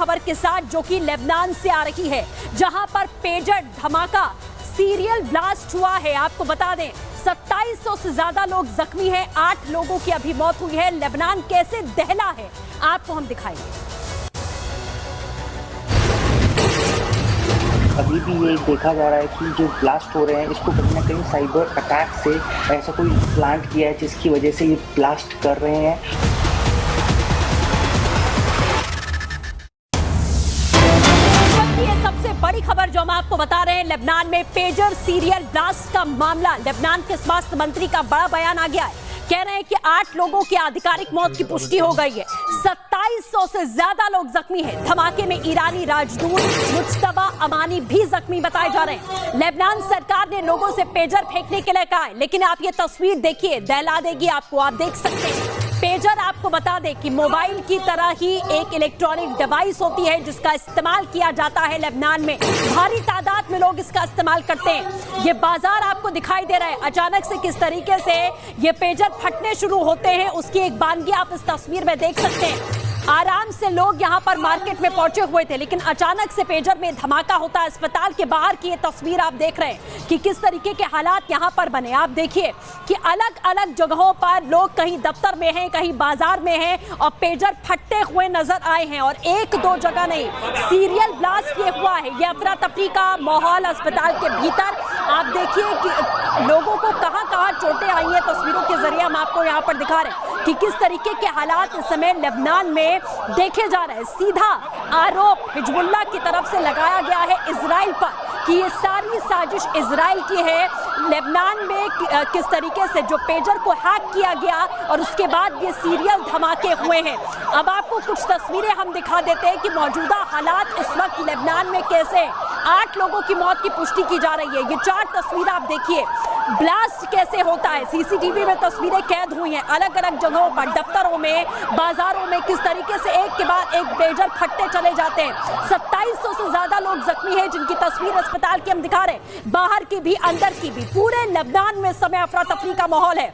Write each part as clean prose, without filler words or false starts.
खबर के साथ जो कि लेबनान से आ रही है, जहां पर पेजर धमाका सीरियल ब्लास्ट हुआ है। आपको बता दें 2700 से ज्यादा लोग जख्मी हैं, 8 लोगों की अभी मौत हुई है। लेबनान कैसे दहला है आपको हम दिखाएंगे। अभी भी ये देखा जा रहा है कि जो ब्लास्ट हो रहे हैं इसको कहीं ना कहीं साइबर अटैक से ऐसा कोई प्लांट किया है जिसकी वजह से ये ब्लास्ट कर रहे हैं। ये सबसे बड़ी खबर जो हम आपको बता रहे हैं, लेबनान में पेजर सीरियल ब्लास्ट का मामला। लेबनान के स्वास्थ्य मंत्री का बड़ा बयान आ गया है, कह रहे हैं कि 8 लोगों की आधिकारिक मौत की पुष्टि हो गई है, 2700 से ज्यादा लोग जख्मी हैं। धमाके में ईरानी राजदूत मुज्तबा अमानी भी जख्मी बताए जा रहे हैं। लेबनान सरकार ने लोगों से पेजर फेंकने के लिए कहा है, लेकिन आप ये तस्वीर देखिए, दहला देगी आपको। आप देख सकते हैं पेजर, आपको बता दें कि मोबाइल की तरह ही एक इलेक्ट्रॉनिक डिवाइस होती है जिसका इस्तेमाल किया जाता है लेबनान में। भारी तादाद में लोग इसका इस्तेमाल करते हैं। ये बाजार आपको दिखाई दे रहा है, अचानक से किस तरीके से ये पेजर फटने शुरू होते हैं उसकी एक बानगी आप इस तस्वीर में देख सकते हैं। आराम से लोग यहां पर मार्केट में पहुंचे हुए थे, लेकिन अचानक से पेजर में धमाका होता है। अस्पताल के बाहर की ये तस्वीर आप देख रहे हैं कि किस तरीके के हालात यहां पर बने। आप देखिए कि अलग अलग जगहों पर लोग कहीं दफ्तर में हैं, कहीं बाजार में हैं और पेजर फटते हुए नजर आए हैं। और 1-2 जगह नहीं, सीरियल ब्लास्ट ये हुआ है। ये अफरा तफरी का माहौल अस्पताल के भीतर। आप देखिए कि लोगों को कहां चोटें आई हैं। तस्वीरों के जरिए हम आपको यहां पर दिखा रहे हैं कि किस तरीके के हालात इस समय लेबनान में देखे जा रहे हैं। सीधा आरोप हिजबुल्लाह की तरफ से लगाया गया है इजराइल पर कि ये सारी साजिश इजराइल की है। लेबनान में किस तरीके से जो पेजर को हैक किया गया और उसके बाद ये सीरियल धमाके हुए हैं। अब आपको कुछ तस्वीरें हम दिखा देते हैं कि मौजूदा हालात इस वक्त लेबनान में कैसे। 8 लोगों की मौत की पुष्टि की जा रही है। ये 4 तस्वीर आप देखिए, ब्लास्ट कैसे होता है। सीसीटीवी में तस्वीरें कैद हुई हैं, अलग अलग जगहों पर, दफ्तरों में, बाजारों में, किस तरीके से एक के बाद एक पेजर फटते चले जाते हैं। 2700 से ज्यादा लोग जख्मी हैं जिनकी तस्वीर अस्पताल की हम दिखा रहे हैं, बाहर की भी अंदर की भी। पूरे लेबनान में समय अफरा तफरी का माहौल है।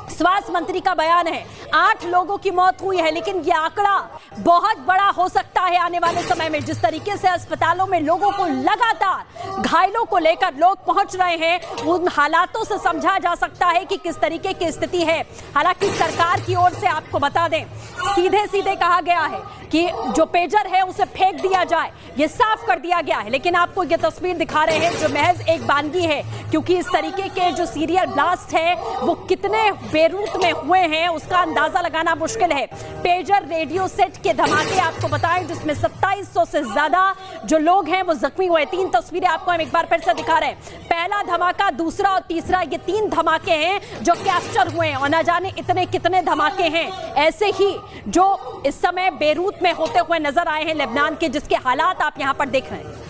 स्वास्थ्य मंत्री का बयान है 8 लोगों की मौत हुई है, लेकिन यह आंकड़ा बहुत बड़ा हो सकता है आने वाले समय में। जिस तरीके से अस्पतालों में लोगों को लगातार घायलों को लेकर लोग पहुंच रहे हैं, उन हालातों से समझा जा सकता है कि किस तरीके की स्थिति है। हालांकि सरकार की ओर से आपको बता दें, सीधे सीधे कहा गया है कि जो पेजर है उसे फेंक दिया जाए, ये साफ कर दिया गया है। लेकिन आपको ये तस्वीर दिखा रहे हैं जो महज एक बानगी है, क्योंकि इस तरीके के जो सीरियल ब्लास्ट है वो कितने बेरूत में हुए हैं उसका अंदाजा लगाना मुश्किल है। पेजर रेडियो सेट के धमाके आपको बताएं जिसमें 2700 से ज्यादा जो लोग हैं वो जख्मी हुए। 3 तस्वीरें आपको हम एक बार फिर से दिखा रहे हैं। पहला धमाका, दूसरा और तीसरा, ये 3 धमाके हैं जो कैप्चर हुए हैं और न जाने इतने कितने धमाके हैं ऐसे ही जो इस समय बेरूत में होते हुए नजर आए हैं लेबनान के, जिसके हालात आप यहां पर देख रहे हैं।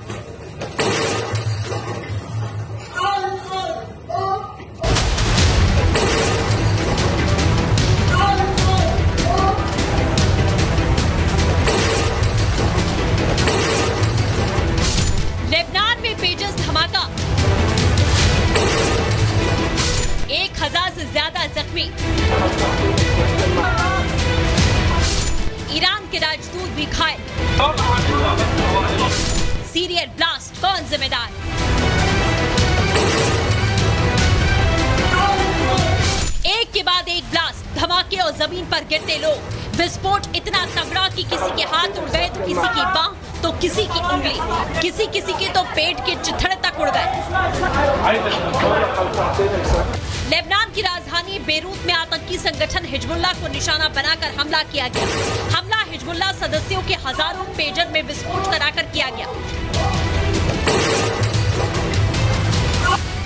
लेबनान में पेजर धमाका, 1000 से ज्यादा जख्मी। ईरान के राजदूत भी घायल। सीरियल ब्लास्ट कौन जिम्मेदार? एक के बाद एक ब्लास्ट, धमाके और जमीन पर गिरते लोग। विस्फोट इतना तगड़ा कि किसी के हाथ उड़ गए तो किसी की बांह, तो किसी की उंगली, किसी के तो पेट के चिथड़े तक उड़ गए। लेबनान की राजधानी बेरूत में आतंकी संगठन हिजबुल्लाह को निशाना बनाकर हमला किया गया। हमला हिजबुल्लाह सदस्यों के हजारों पेजर में विस्फोट कराकर किया गया।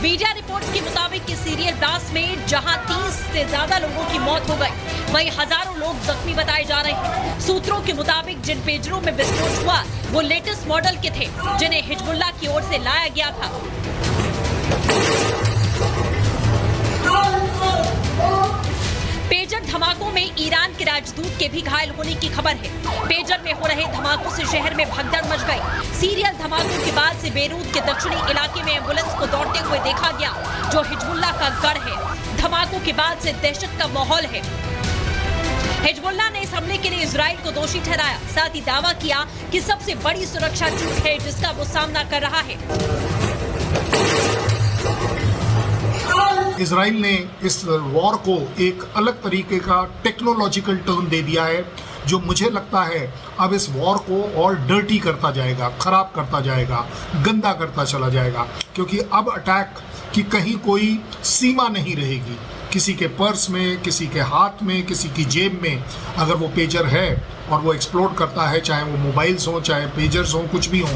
मीडिया रिपोर्ट्स के मुताबिक इस सीरियल ब्लास्ट में जहां 30 से ज्यादा लोगों की मौत हो गई, वहीं हजारों लोग जख्मी बताए जा रहे हैं। सूत्रों के मुताबिक जिन पेजरों में विस्फोट हुआ वो लेटेस्ट मॉडल के थे जिन्हें हिजबुल्लाह की ओर से लाया गया था। पेजर धमाकों में ईरान के राजदूत के भी घायल होने की खबर है। पेजर में हो रहे धमाकों से शहर में भगदड़ मच गई। सीरियल धमाकों के बाद से बेरूत के दक्षिणी इलाके में एम्बुलेंस को दौड़ते हुए देखा गया, जो हिजबुल्लाह का गढ़ है। धमाकों के बाद से दहशत का माहौल है। हिजबुल्लाह ने इस हमले के लिए इजराइल को दोषी ठहराया, साथ ही दावा किया कि सबसे बड़ी सुरक्षा चूक है जिसका वो सामना कर रहा है। इजराइल ने इस वॉर को एक अलग तरीके का टेक्नोलॉजिकल टर्न दे दिया है, जो मुझे लगता है अब इस वॉर को और डर्टी करता जाएगा, खराब करता जाएगा, गंदा करता चला जाएगा, क्योंकि अब अटैक की कहीं कोई सीमा नहीं रहेगी। किसी के पर्स में, किसी के हाथ में, किसी की जेब में अगर वो पेजर है और वो एक्सप्लोड करता है, चाहे वो मोबाइल्स हो, चाहे पेजर्स हो, कुछ भी हो।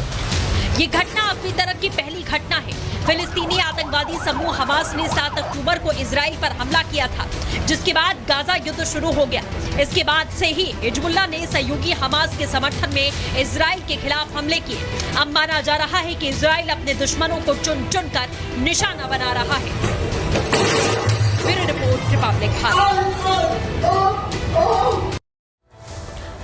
ये घटना अपनी तरह की पहली घटना है। फिलिस्तीनी आतंकवादी समूह हमास ने 7 अक्टूबर को इजराइल पर हमला किया था, जिसके बाद गाजा युद्ध शुरू हो गया। इसके बाद से ही हिजबुल्लाह ने सहयोगी हमास के समर्थन में इजराइल के खिलाफ हमले किए। अब माना जा रहा है कि इजराइल अपने दुश्मनों को चुन चुन कर निशाना बना रहा है। ब्यूरो रिपोर्ट, रिपब्लिक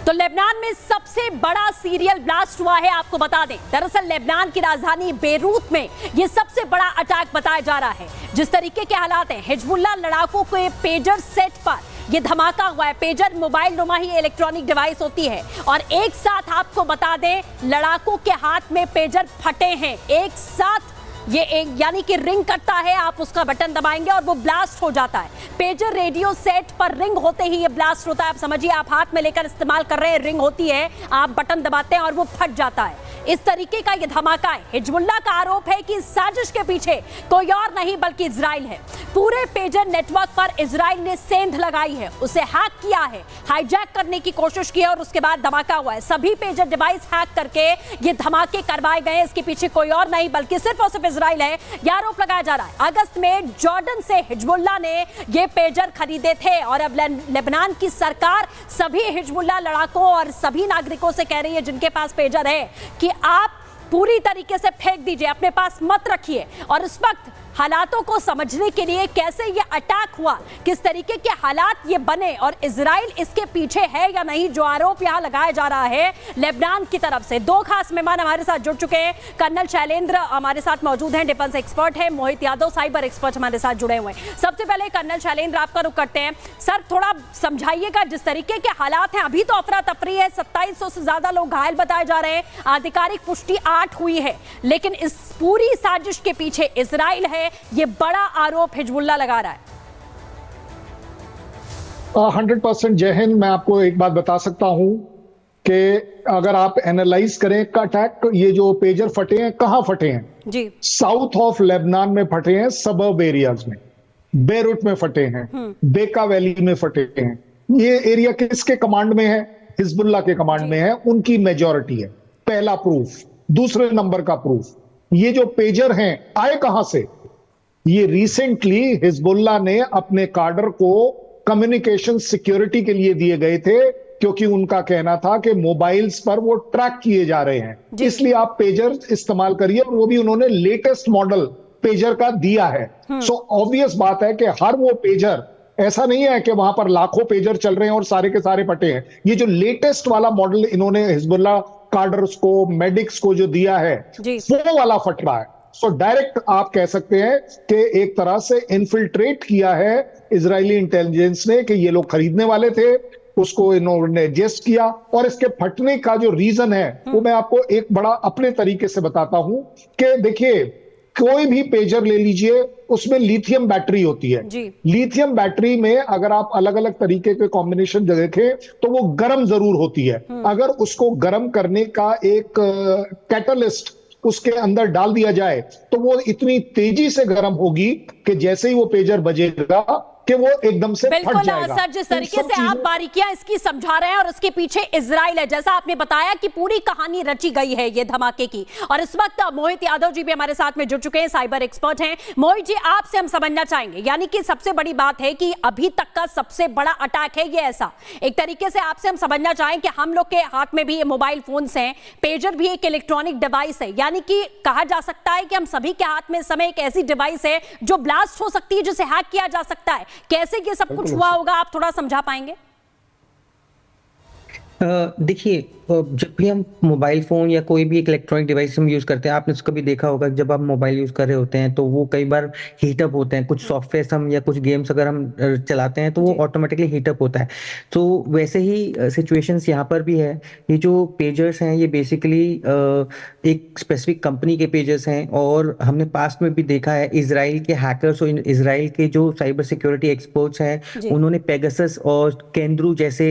तो लेबनान में सबसे बड़ा सीरियल ब्लास्ट हुआ है, आपको बता दें। दरअसल लेबनान की राजधानी बेरूत में यह सबसे बड़ा अटैक बताया जा रहा है। जिस तरीके के हालात हैं, हिजबुल्लाह लड़ाकों के पेजर सेट पर यह धमाका हुआ है। पेजर मोबाइल नुमा ही इलेक्ट्रॉनिक डिवाइस होती है और एक साथ आपको बता दें लड़ाकों के हाथ में पेजर फटे हैं एक साथ। ये एक यानी कि रिंग करता है, आप उसका बटन दबाएंगे और वो ब्लास्ट हो जाता है। पेजर रेडियो सेट पर रिंग होते ही ये ब्लास्ट होता है। आप समझिए, आप हाथ में लेकर इस्तेमाल कर रहे हैं, रिंग होती है, आप बटन दबाते हैं और वो फट जाता है। इस तरीके का ये धमाका है। हिजबुल्लाह का आरोप है कि इस साजिश के पीछे कोई और नहीं बल्कि इजराइल है। पूरे पेजर नेटवर्क पर इजराइल ने सेंध लगाई है, उसे हैक किया है, हाईजैक करने की कोशिश की है और उसके बाद धमाका हुआ है। सभी पेजर डिवाइस हैक करके ये धमाके करवाए गए। इसके पीछे कोई और नहीं बल्कि सिर्फ और सिर्फ इजराइल है, यह आरोप लगाया जा रहा है। अगस्त में जॉर्डन से हिजबुल्लाह ने ये पेजर खरीदे थे और अब लेबनान की सरकार सभी हिजबुल्लाह लड़ाकों और सभी नागरिकों से कह रही है जिनके पास पेजर है कि आप पूरी तरीके से फेंक दीजिए, अपने पास मत रखिए। और इस वक्त हालातों को समझने के लिए कैसे ये अटैक हुआ, किस तरीके के हालात ये बने और इजराइल इसके पीछे है या नहीं, जो आरोप यहां लगाया जा रहा है लेबनान की तरफ से। दो खास मेहमान हमारे साथ जुड़ चुके हैं। कर्नल शैलेंद्र हमारे साथ मौजूद हैं, डिफेंस एक्सपर्ट है। मोहित यादव साइबर एक्सपर्ट हमारे साथ जुड़े हुए हैं। सबसे पहले कर्नल शैलेंद्र, आपका रुख करते हैं। सर, थोड़ा समझाइएगा जिस तरीके के हालात हैं। अभी तो अफरा तफरी है, 2700 से ज्यादा लोग घायल बताए जा रहे हैं, आधिकारिक पुष्टि 8 हुई है, लेकिन इस पूरी साजिश के पीछे इजराइल है, ये बड़ा आरोप हिजबुल्लाह लगा रहा है। 100% जय हिंद। मैं आपको एक बात बता सकता हूं कि अगर आप एनालाइज करें का अटैक, ये जो पेजर फटे हैं कहां फटे हैं जी, साउथ ऑफ लेबनान में फटे हैं, सबर्ब एरियाज में, बेरूट में फटे हैं, बेका वैली में फटे हैं। ये एरिया किसके कमांड में है? हिजबुल्लाह के कमांड में है, उनकी मेजॉरिटी है। पहला प्रूफ। दूसरे नंबर का प्रूफ, ये जो पेजर हैं आए कहां से? ये रिसेंटली हिजबुल्लाह ने अपने कार्डर को कम्युनिकेशन सिक्योरिटी के लिए दिए गए थे, क्योंकि उनका कहना था कि मोबाइल्स पर वो ट्रैक किए जा रहे हैं, इसलिए आप पेजर इस्तेमाल करिए, और वो भी उन्होंने लेटेस्ट मॉडल पेजर का दिया है। सो ऑब्वियस बात है कि हर वो पेजर, ऐसा नहीं है कि वहां पर लाखों पेजर चल रहे हैं और सारे के सारे फटे हैं। ये जो लेटेस्ट वाला मॉडल इन्होंने हिजबुल्लाह कार्डर्स को, मेडिक्स को जो दिया है, वो वाला फट रहा है। सो डायरेक्ट आप कह सकते हैं कि एक तरह से इन्फिल्ट्रेट किया है इजरायली इंटेलिजेंस ने, कि ये लोग खरीदने वाले थे, उसको इन्होंने एडजस्ट किया। और इसके फटने का जो रीजन है वो मैं आपको एक बड़ा अपने तरीके से बताता हूं कि देखिए, कोई भी पेजर ले लीजिए, उसमें लिथियम बैटरी होती है। लिथियम बैटरी में अगर आप अलग अलग तरीके के कॉम्बिनेशन देखें तो वो गर्म जरूर होती है। अगर उसको गर्म करने का एक कैटलिस्ट उसके अंदर डाल दिया जाए तो वो इतनी तेजी से गर्म होगी कि जैसे ही वो पेजर बजेगा कि वो एकदम से फट जाएगा। सर, जिस तरीके से आप बारीकियां इसकी समझा रहे हैं और उसके पीछे इजराइल है, जैसा आपने बताया कि पूरी कहानी रची गई है ये धमाके की। और इस वक्त मोहित यादव जी भी हमारे साथ में जुड़ चुके हैं, साइबर एक्सपर्ट हैं। मोहित जी, आपसे हम समझना चाहेंगे, यानी कि सबसे बड़ी बात है कि अभी तक का सबसे बड़ा अटैक है ये, ऐसा एक तरीके से आपसे हम समझना चाहें कि हम लोग के हाथ में भी ये मोबाइल फोन्स हैं, पेजर भी एक इलेक्ट्रॉनिक डिवाइस है, यानी कि कहा जा सकता है कि हम सभी के हाथ में इस समय एक ऐसी डिवाइस है जो ब्लास्ट हो सकती है, जिसे हैक किया जा सकता है। कैसे ये सब कुछ हुआ होगा, आप थोड़ा समझा पाएंगे? देखिए, जब भी हम मोबाइल फ़ोन या कोई भी एक इलेक्ट्रॉनिक डिवाइस हम यूज़ करते हैं, आपने उसको भी देखा होगा कि जब आप मोबाइल यूज़ कर रहे होते हैं, तो वो कई बार हीट अप होते हैं। कुछ सॉफ्टवेयर्स हम या कुछ गेम्स अगर हम चलाते हैं, तो वो जी। ऑटोमैटिकली हीट अप होता है। तो वैसे ही सिचुएशंस यहाँ पर भी है। ये जो पेजर्स हैं, ये बेसिकली एक स्पेसिफिक कंपनी के पेजर्स हैं और हमने पास्ट में भी देखा है, इज़राइल के हैकर्स और इज़राइल के जो साइबर सिक्योरिटी एक्सपर्ट्स हैं, जी। उन्होंने पेगासस और केंद्रू जैसे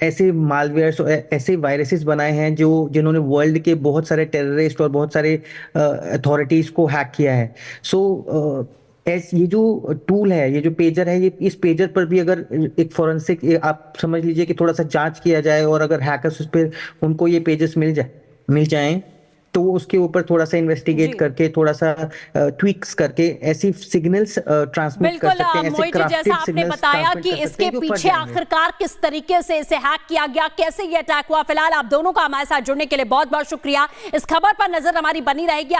ऐसे मालवेयर्स और ऐसे वायरसेस बनाए हैं जो जिन्होंने वर्ल्ड के बहुत सारे टेररिस्ट और बहुत सारे अथॉरिटीज को हैक किया है। सो ये जो टूल है, ये जो पेजर है, ये इस पेजर पर भी अगर एक फॉरेंसिक आप समझ लीजिए कि थोड़ा सा जांच किया जाए और अगर हैकर्स उस पर उनको ये पेजेस मिल जाएं, तो वो उसके ऊपर थोड़ा सा इन्वेस्टिगेट जी। करके थोड़ा सा ट्वीक्स करके ऐसी सिग्नल्स ट्रांसमिट कर बिल्कुल सकते हैं, ऐसे मोहित जी, जैसा क्राफ्टेड आपने सिग्नल्स बताया ट्रांसमिट कि कर सकते इसके हैं जो फट पीछे जाएंगे। आखिरकार किस तरीके से इसे हैक किया गया, कैसे ये अटैक हुआ, फिलहाल आप दोनों का हमारे साथ जुड़ने के लिए बहुत बहुत शुक्रिया। इस खबर पर नजर हमारी बनी रहेगी।